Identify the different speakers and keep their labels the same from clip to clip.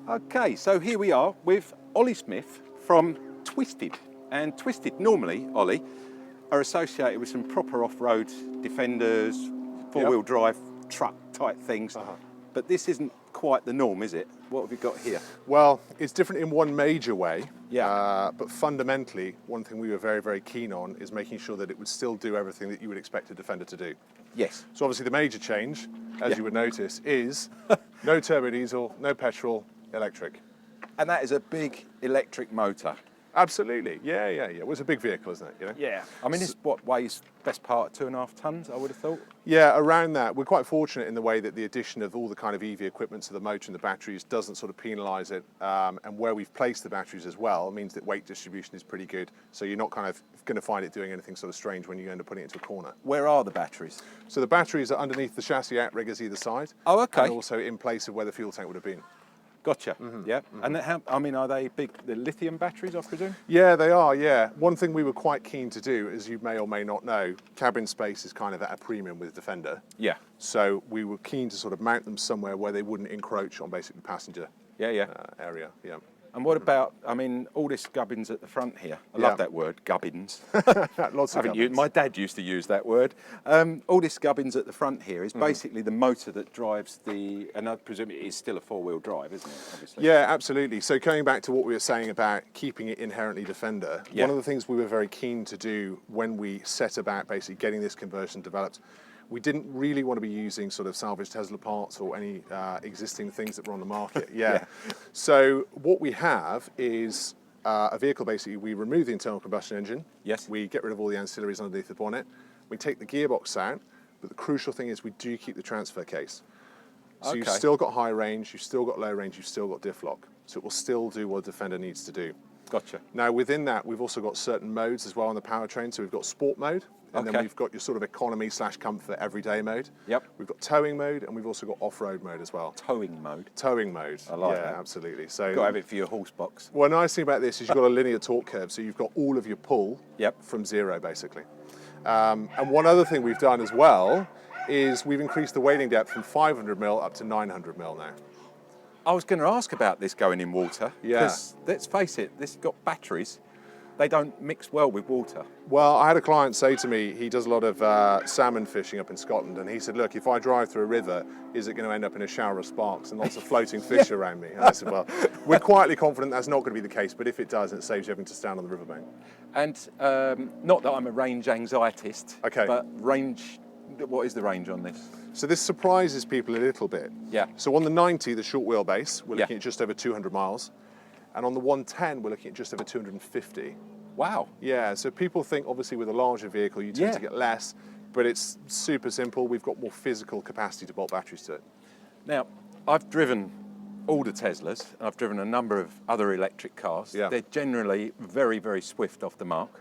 Speaker 1: Okay, so here we are with Olly Smith from Twisted. And Twisted normally, Ollie, are associated with some proper off-road defenders, four-wheel drive truck type things. But this isn't quite the norm, is it? What have you got here?
Speaker 2: Well, it's different in one major way,
Speaker 1: but
Speaker 2: fundamentally, one thing we were very, very keen on is making sure that it would still do everything that you would expect a Defender to do.
Speaker 1: Yes.
Speaker 2: So obviously the major change, as you would notice, is no turbo diesel, no petrol, electric.
Speaker 1: And that is a big electric motor.
Speaker 2: Absolutely, yeah. Well, it's a big vehicle, isn't it? You know?
Speaker 1: Yeah. I mean, this what weighs best part 2.5 tons, I would have thought.
Speaker 2: Yeah, around that. We're quite fortunate in the way that the addition of all the kind of EV equipment to the motor and the batteries doesn't sort of penalise it. And where we've placed the batteries as well means that weight distribution is pretty good. So you're not kind of going to find it doing anything sort of strange when you end up putting it into a corner.
Speaker 1: Where are the batteries?
Speaker 2: So the batteries are underneath the chassis outriggers either side.
Speaker 1: Oh, okay.
Speaker 2: And also in place of where the fuel tank would have been.
Speaker 1: Gotcha. Yeah. And how, I mean, are they big, the lithium batteries, I presume?
Speaker 2: Yeah, they are, yeah. One thing we were quite keen to do, as you may or may not know, cabin space is kind of at a premium with Defender.
Speaker 1: Yeah.
Speaker 2: So we were keen to sort of mount them somewhere where they wouldn't encroach on basically the passenger area, yeah.
Speaker 1: And what about, I mean, all this gubbins at the front here. I love that word, gubbins.
Speaker 2: Lots of gubbins.
Speaker 1: My dad used to use that word. All this gubbins at the front here is basically the motor that drives the, and I presume it is still a four-wheel drive, isn't it, obviously?
Speaker 2: Yeah, absolutely. So going back to what we were saying about keeping it inherently Defender, one of the things we were very keen to do when we set about basically getting this conversion developed, we didn't really want to be using sort of salvaged Tesla parts or any existing things that were on the market. So what we have is a vehicle basically, we remove the internal combustion engine.
Speaker 1: Yes.
Speaker 2: We get rid of all the ancillaries underneath the bonnet. We take the gearbox out, but the crucial thing is we do keep the transfer case. So you've still got high range, you've still got low range, you've still got diff lock. So it will still do what a Defender needs to do.
Speaker 1: Gotcha.
Speaker 2: Now within that, we've also got certain modes as well on the powertrain. So we've got sport mode, and then we've got your sort of economy / comfort everyday mode.
Speaker 1: Yep.
Speaker 2: We've got towing mode, and we've also got off-road mode as well.
Speaker 1: Towing mode?
Speaker 2: Towing mode.
Speaker 1: I like that.
Speaker 2: Yeah, absolutely. So
Speaker 1: you've got to have it for your horse box.
Speaker 2: Well, the nice thing about this is you've got a linear torque curve, so you've got all of your pull from zero, basically. And one other thing we've done as well is we've increased the wading depth from 500 mil up to 900 mil now.
Speaker 1: I was going to ask about this going in water. Because let's face it, this has got batteries. They don't mix well with water.
Speaker 2: Well, I had a client say to me, he does a lot of salmon fishing up in Scotland, and he said, look, if I drive through a river, is it going to end up in a shower of sparks and lots of floating fish around me? And I said, well, we're quietly confident that's not going to be the case, but if it does, it saves you having to stand on the riverbank.
Speaker 1: And not that I'm a range anxietist, but range, what is the range on this?
Speaker 2: So this surprises people a little bit.
Speaker 1: Yeah.
Speaker 2: So on the 90, the short wheelbase, we're looking at just over 200 miles. And on the 110, we're looking at just over 250.
Speaker 1: Wow.
Speaker 2: Yeah, so people think obviously with a larger vehicle you tend to get less, but it's super simple. We've got more physical capacity to bolt batteries to it.
Speaker 1: Now, I've driven all the Teslas, and I've driven a number of other electric cars.
Speaker 2: Yeah.
Speaker 1: They're generally very, very swift off the mark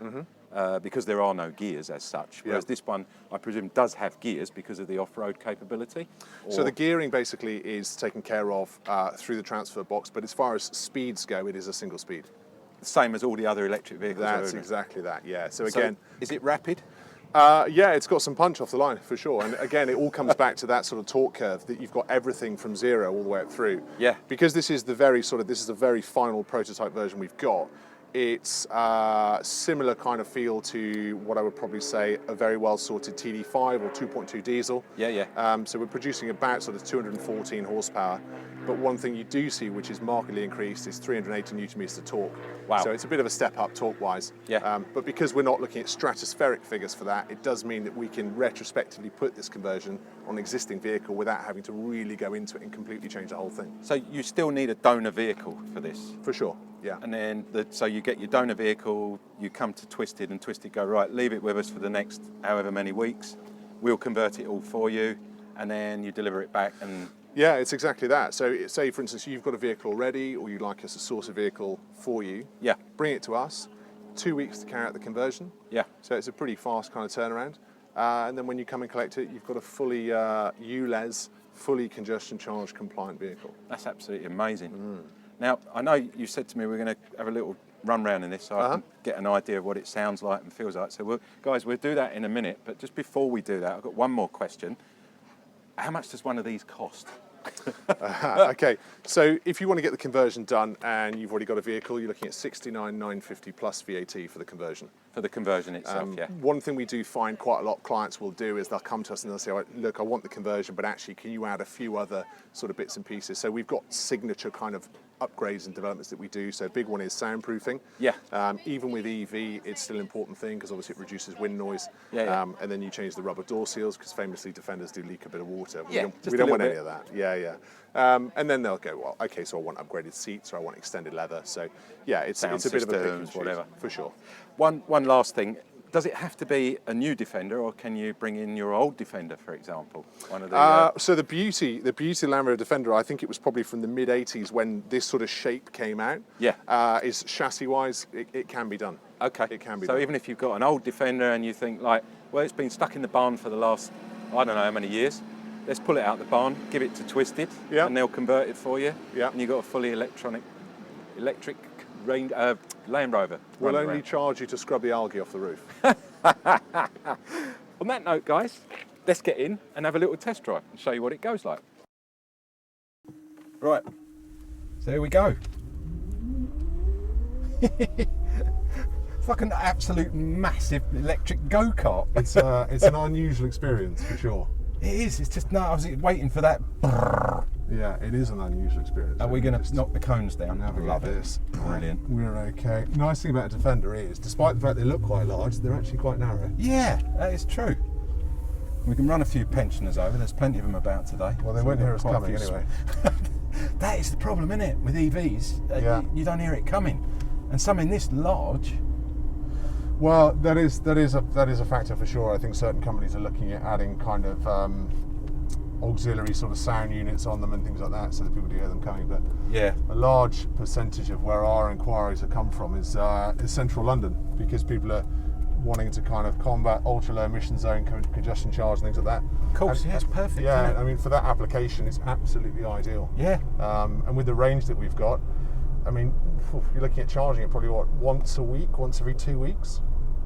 Speaker 1: because there are no gears as such. Whereas this one, I presume, does have gears because of the off-road capability.
Speaker 2: So the gearing basically is taken care of through the transfer box, but as far as speeds go, it is a single speed.
Speaker 1: Same as all the other electric vehicles.
Speaker 2: That's exactly that, yeah. So again,
Speaker 1: is it rapid?
Speaker 2: Yeah, it's got some punch off the line for sure. And again, it all comes back to that sort of torque curve that you've got everything from zero all the way up through.
Speaker 1: Yeah.
Speaker 2: Because this is the very final prototype version we've got. It's similar kind of feel to what I would probably say a very well sorted TD5 or 2.2 diesel. So we're producing about sort of 214 horsepower. But one thing you do see, which is markedly increased, is 380 Newton meters of torque.
Speaker 1: Wow.
Speaker 2: So it's a bit of a step up torque-wise. But because we're not looking at stratospheric figures for that, it does mean that we can retrospectively put this conversion on an existing vehicle without having to really go into it and completely change the whole thing.
Speaker 1: So you still need a donor vehicle for this?
Speaker 2: For sure, yeah.
Speaker 1: And then, so you get your donor vehicle, you come to Twisted, and Twisted go, right, leave it with us for the next however many weeks. We'll convert it all for you, and then you deliver it back and...
Speaker 2: Yeah, it's exactly that. So say, for instance, you've got a vehicle already, or you'd like us to source a vehicle for you.
Speaker 1: Yeah.
Speaker 2: Bring it to us. 2 weeks to carry out the conversion.
Speaker 1: Yeah.
Speaker 2: So it's a pretty fast kind of turnaround. And then when you come and collect it, you've got a fully ULEZ, fully congestion charge compliant vehicle.
Speaker 1: That's absolutely amazing. Now, I know you said to me we're going to have a little run round in this so I can get an idea of what it sounds like and feels like. So, guys, we'll do that in a minute. But just before we do that, I've got one more question. How much does one of these cost?
Speaker 2: Okay, so if you want to get the conversion done and you've already got a vehicle, you're looking at 69,950 plus VAT for the conversion.
Speaker 1: For the conversion itself, yeah.
Speaker 2: One thing we do find quite a lot of clients will do is they'll come to us and they'll say, look, I want the conversion, but actually can you add a few other sort of bits and pieces? So we've got signature kind of upgrades and developments that we do. So a big one is soundproofing.
Speaker 1: Yeah.
Speaker 2: Even with EV, it's still an important thing because obviously it reduces wind noise.
Speaker 1: Yeah.
Speaker 2: And then you change the rubber door seals because famously Defenders do leak a bit of water.
Speaker 1: Yeah,
Speaker 2: We don't want any of that. Yeah. And then they'll go, well, okay, so I want upgraded seats or I want extended leather. So yeah, it's a bit of a pick and choose, whatever. For sure.
Speaker 1: One last thing. Does it have to be a new Defender, or can you bring in your old Defender, for example? One of the,
Speaker 2: So the beauty of Land Rover Defender, I think it was probably from the mid-'80s when this sort of shape came out.
Speaker 1: Yeah.
Speaker 2: Is chassis-wise, it can be done.
Speaker 1: Okay.
Speaker 2: It can be
Speaker 1: so
Speaker 2: done.
Speaker 1: even if you've got an old Defender and you think, like, well, it's been stuck in the barn for the last, I don't know how many years, let's pull it out the barn, give it to Twisted,
Speaker 2: Yeah.
Speaker 1: and they'll convert it for you.
Speaker 2: Yeah.
Speaker 1: And you've got a fully electric Land Rover.
Speaker 2: We'll
Speaker 1: running
Speaker 2: only
Speaker 1: around.
Speaker 2: charge you to scrub the algae off the roof.
Speaker 1: On that note, guys, let's get in and have a little test drive and show you what it goes like. Right, so here we go. It's like an absolute massive electric go-kart.
Speaker 2: It's an unusual experience for sure.
Speaker 1: It is, it's just, no, I was waiting for that.
Speaker 2: Yeah, it is an unusual experience.
Speaker 1: Are we going to knock the cones down?
Speaker 2: Navigate this.
Speaker 1: Brilliant.
Speaker 2: We're okay. Nice thing about a Defender is, despite the fact they look quite large, they're actually quite narrow.
Speaker 1: Yeah, that is true. We can run a few pensioners over. There's plenty of them about today.
Speaker 2: Well, they
Speaker 1: So
Speaker 2: won't
Speaker 1: we've
Speaker 2: hear
Speaker 1: got
Speaker 2: us
Speaker 1: quite a
Speaker 2: coming
Speaker 1: few
Speaker 2: anyway.
Speaker 1: That is the problem, isn't it? With EVs,
Speaker 2: Yeah.
Speaker 1: you don't hear it coming, and something this large.
Speaker 2: Well, that is a factor for sure. I think certain companies are looking at adding kind of auxiliary sort of sound units on them and things like that, so that people do hear them coming. But
Speaker 1: Yeah.
Speaker 2: a large percentage of where our inquiries have come from is central London, because people are wanting to kind of combat ultra low emission zone congestion charge and things like that.
Speaker 1: Of course,
Speaker 2: And-
Speaker 1: yeah, it's perfect.
Speaker 2: Yeah,
Speaker 1: isn't it?
Speaker 2: I mean, for that application, it's absolutely ideal.
Speaker 1: Yeah.
Speaker 2: And with the range that we've got, I mean, you're looking at charging it probably once a week, once every 2 weeks.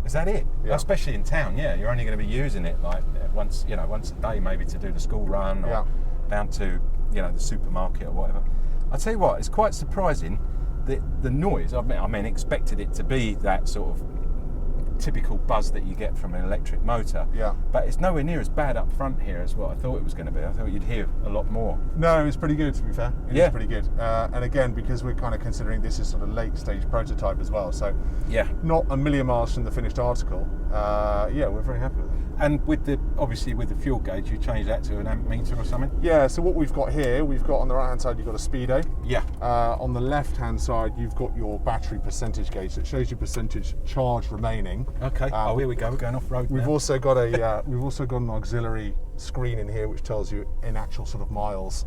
Speaker 1: Is that it?
Speaker 2: Yeah.
Speaker 1: Especially in town, yeah. You're only going to be using it like once a day, maybe to do the school run or
Speaker 2: Yeah.
Speaker 1: down to the supermarket or whatever. I tell you what, it's quite surprising that the noise. I mean, expected it to be that sort of typical buzz that you get from an electric motor.
Speaker 2: Yeah.
Speaker 1: But it's nowhere near as bad up front here as what I thought it was going to be. I thought you'd hear a lot more.
Speaker 2: No, it's pretty good, to be fair.
Speaker 1: Yeah.
Speaker 2: It's pretty good. And again, because we're kind of considering this is sort of late stage prototype as well, so
Speaker 1: Yeah.
Speaker 2: not a million miles from the finished article. Yeah, we're very happy with it.
Speaker 1: And with the fuel gauge, you change that to an amp meter or something?
Speaker 2: Yeah, so what we've got here, we've got on the right hand side, you've got a speedo.
Speaker 1: Yeah.
Speaker 2: On the left hand side, you've got your battery percentage gauge that shows you percentage charge remaining.
Speaker 1: Okay. Here we go. We're going off road.
Speaker 2: We've
Speaker 1: now.
Speaker 2: also got an auxiliary screen in here which tells you in actual sort of miles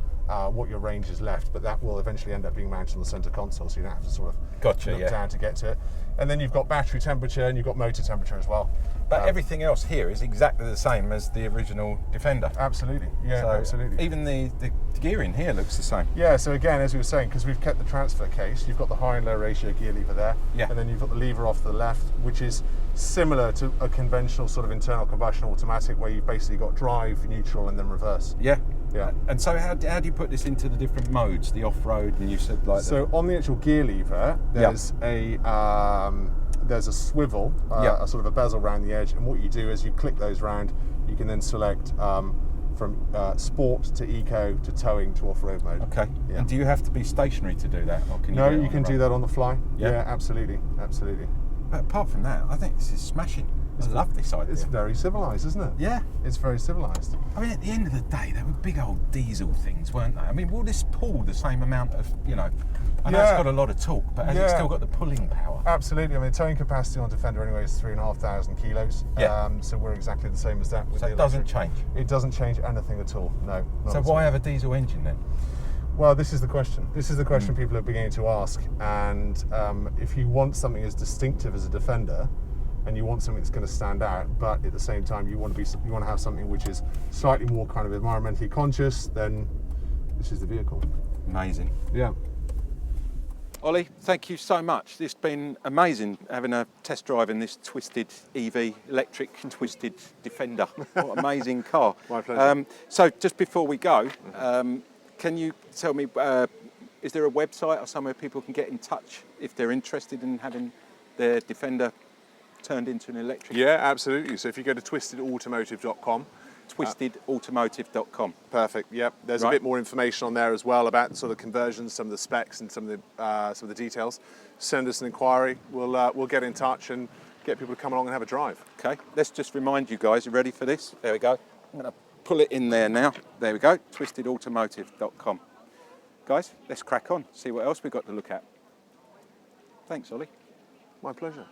Speaker 2: what your range is left, but that will eventually end up being mounted on the centre console, so you don't have to sort of
Speaker 1: Gotcha,
Speaker 2: look
Speaker 1: yeah.
Speaker 2: down to get to it. And then you've got battery temperature and you've got motor temperature as well.
Speaker 1: But everything else here is exactly the same as the original Defender.
Speaker 2: Absolutely, yeah,
Speaker 1: So
Speaker 2: absolutely.
Speaker 1: Even the gearing here looks the same.
Speaker 2: Yeah, so again, as we were saying, because we've kept the transfer case, you've got the high and low ratio gear lever there,
Speaker 1: Yeah.
Speaker 2: and then you've got the lever off to the left, which is similar to a conventional sort of internal combustion automatic where you've basically got drive, neutral, and then reverse.
Speaker 1: Yeah.
Speaker 2: Yeah.
Speaker 1: And so how do you put this into the different modes, the off-road, and you said like
Speaker 2: So on the actual gear lever, there's a swivel,
Speaker 1: Yeah.
Speaker 2: a sort of a bezel around the edge, and what you do is you click those round, you can then select from sport to eco to towing to off-road mode.
Speaker 1: Okay.
Speaker 2: Yeah.
Speaker 1: And do you have to be stationary to do that, or can you?
Speaker 2: No,
Speaker 1: do it
Speaker 2: you
Speaker 1: on
Speaker 2: can
Speaker 1: the
Speaker 2: do
Speaker 1: road?
Speaker 2: that on the fly.
Speaker 1: Yeah.
Speaker 2: Yeah, absolutely, absolutely.
Speaker 1: But apart from that, I think this is smashing. I love this idea.
Speaker 2: It's very civilised, isn't it?
Speaker 1: Yeah.
Speaker 2: It's very civilised.
Speaker 1: I mean, at the end of the day, they were big old diesel things, weren't they? I mean, will this pull the same amount of, I know it's
Speaker 2: Yeah.
Speaker 1: got a lot of torque, but has it
Speaker 2: Yeah.
Speaker 1: still got the pulling power?
Speaker 2: Absolutely. I mean, towing capacity on Defender anyway is 3,500 kilos.
Speaker 1: Yeah.
Speaker 2: So we're exactly the same as that. With
Speaker 1: So
Speaker 2: the
Speaker 1: it doesn't
Speaker 2: electric.
Speaker 1: change?
Speaker 2: It doesn't change anything at all. No. not
Speaker 1: So
Speaker 2: at
Speaker 1: why
Speaker 2: all.
Speaker 1: have a diesel engine then?
Speaker 2: Well, this is the question. This is the question people are beginning to ask. And if you want something as distinctive as a Defender, and you want something that's going to stand out, but at the same time you want to have something which is slightly more kind of environmentally conscious, then this is the vehicle.
Speaker 1: Amazing.
Speaker 2: Yeah.
Speaker 1: Ollie, thank you so much. It's been amazing having a test drive in this Twisted EV, electric Twisted Defender. What an amazing car.
Speaker 2: My pleasure.
Speaker 1: So just before we go, Can you tell me, is there a website or somewhere people can get in touch if they're interested in having their Defender turned into an electric?
Speaker 2: Yeah, absolutely. So if you go to twistedautomotive.com.
Speaker 1: twistedautomotive.com.
Speaker 2: Perfect. Yep. There's a bit more information on there as well about sort of conversions, some of the specs, and some of the details. Send us an inquiry. We'll get in touch and get people to come along and have a drive.
Speaker 1: Okay. Let's just remind you guys. You ready for this? There we go. I'm going to pull it in there now. There we go. twistedautomotive.com. Guys, let's crack on. See what else we've got to look at. Thanks, Ollie.
Speaker 2: My pleasure.